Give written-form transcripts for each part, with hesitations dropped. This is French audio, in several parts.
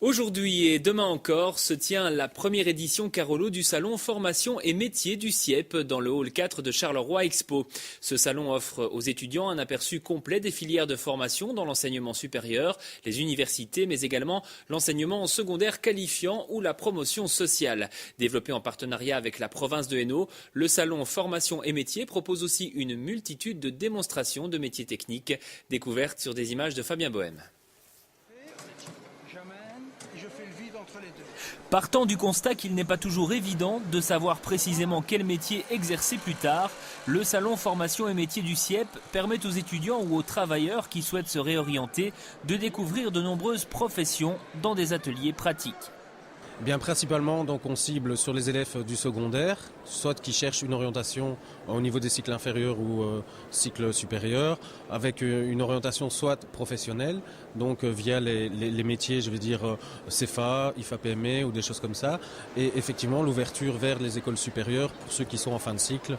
Aujourd'hui et demain encore se tient la première édition Carolo du salon Formation et métiers du CIEP dans le hall 4 de Charleroi Expo. Ce salon offre aux étudiants un aperçu complet des filières de formation dans l'enseignement supérieur, les universités, mais également l'enseignement secondaire qualifiant ou la promotion sociale. Développé en partenariat avec la province de Hainaut, le salon Formation et métiers propose aussi une multitude de démonstrations de métiers techniques, découvertes sur des images de Fabien Bohème. Partant du constat qu'il n'est pas toujours évident de savoir précisément quel métier exercer plus tard, le salon Formation et métiers du CIEP permet aux étudiants ou aux travailleurs qui souhaitent se réorienter de découvrir de nombreuses professions dans des ateliers pratiques. Bien principalement, donc, on cible sur les élèves du secondaire, soit qui cherchent une orientation au niveau des cycles inférieurs ou cycles supérieurs, avec une orientation soit professionnelle, donc via les métiers, je vais dire CFA, IFA-PME ou des choses comme ça, et effectivement l'ouverture vers les écoles supérieures pour ceux qui sont en fin de cycle.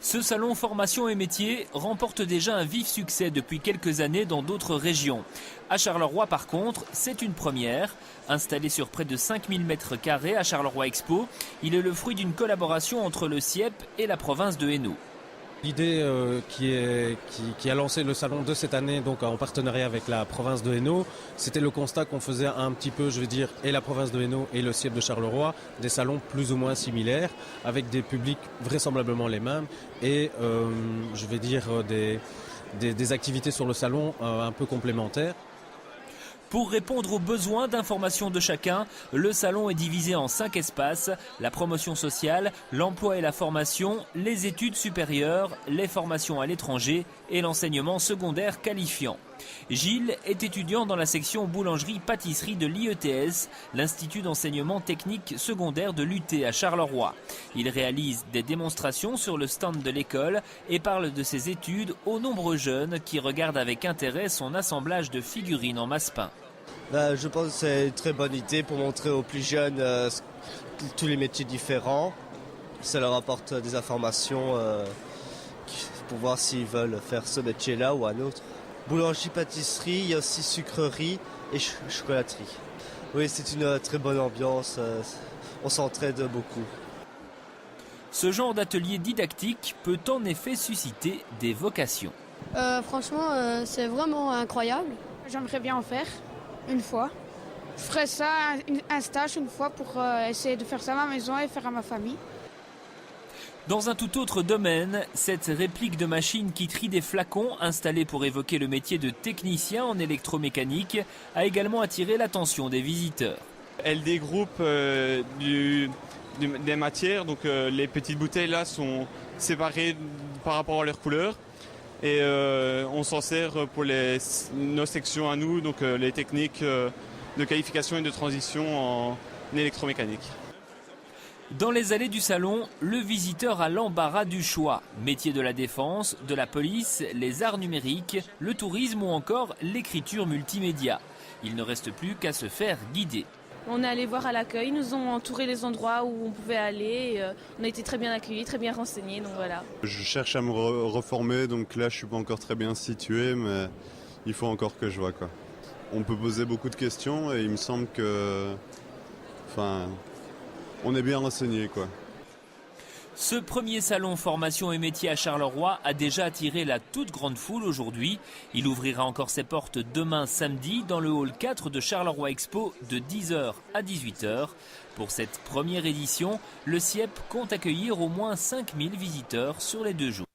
Ce salon Formation et métiers remporte déjà un vif succès depuis quelques années dans d'autres régions. À Charleroi, par contre, c'est une première. Installé sur près de 5000 m² à Charleroi Expo, il est le fruit d'une collaboration entre le CIEP et la province de Hainaut. L'idée qui a lancé le salon de cette année, donc en partenariat avec la province de Hainaut, c'était le constat qu'on faisait un petit peu, je veux dire, et la province de Hainaut et le CIEP de Charleroi, des salons plus ou moins similaires, avec des publics vraisemblablement les mêmes, et je vais dire des activités sur le salon un peu complémentaires. Pour répondre aux besoins d'information de chacun, le salon est divisé en 5 espaces, la promotion sociale, l'emploi et la formation, les études supérieures, les formations à l'étranger et l'enseignement secondaire qualifiant. Gilles est étudiant dans la section boulangerie-pâtisserie de l'IETS, l'Institut d'enseignement technique secondaire de l'UT à Charleroi. Il réalise des démonstrations sur le stand de l'école et parle de ses études aux nombreux jeunes qui regardent avec intérêt son assemblage de figurines en masse-pain. Je pense que c'est une très bonne idée pour montrer aux plus jeunes tous les métiers différents. Ça leur apporte des informations pour voir s'ils veulent faire ce métier-là ou un autre. Boulangerie-pâtisserie, il y a aussi sucrerie et chocolaterie. Oui, c'est une très bonne ambiance, on s'entraide beaucoup. Ce genre d'atelier didactique peut en effet susciter des vocations. Franchement, c'est vraiment incroyable. J'aimerais bien en faire une fois. Je ferais ça, un stage une fois pour essayer de faire ça à ma maison et faire à ma famille. Dans un tout autre domaine, cette réplique de machine qui trie des flacons, installée pour évoquer le métier de technicien en électromécanique, a également attiré l'attention des visiteurs. Elle dégroupe des matières, donc les petites bouteilles là sont séparées par rapport à leur couleur. Et on s'en sert pour nos sections à nous, donc les techniques de qualification et de transition en électromécanique. Dans les allées du salon, le visiteur a l'embarras du choix. Métiers de la défense, de la police, les arts numériques, le tourisme ou encore l'écriture multimédia. Il ne reste plus qu'à se faire guider. On est allé voir à l'accueil, ils nous ont entouré les endroits où on pouvait aller. Et, on a été très bien accueillis, très bien renseignés, donc voilà. Je cherche à me reformer, donc là je suis pas encore très bien situé, mais il faut encore que je vois quoi. On peut poser beaucoup de questions et il me semble que, on est bien renseigné quoi. Ce premier salon Formation et métiers à Charleroi a déjà attiré la toute grande foule aujourd'hui. Il ouvrira encore ses portes demain samedi dans le hall 4 de Charleroi Expo de 10h à 18h. Pour cette première édition, le CIEP compte accueillir au moins 5000 visiteurs sur les 2 jours.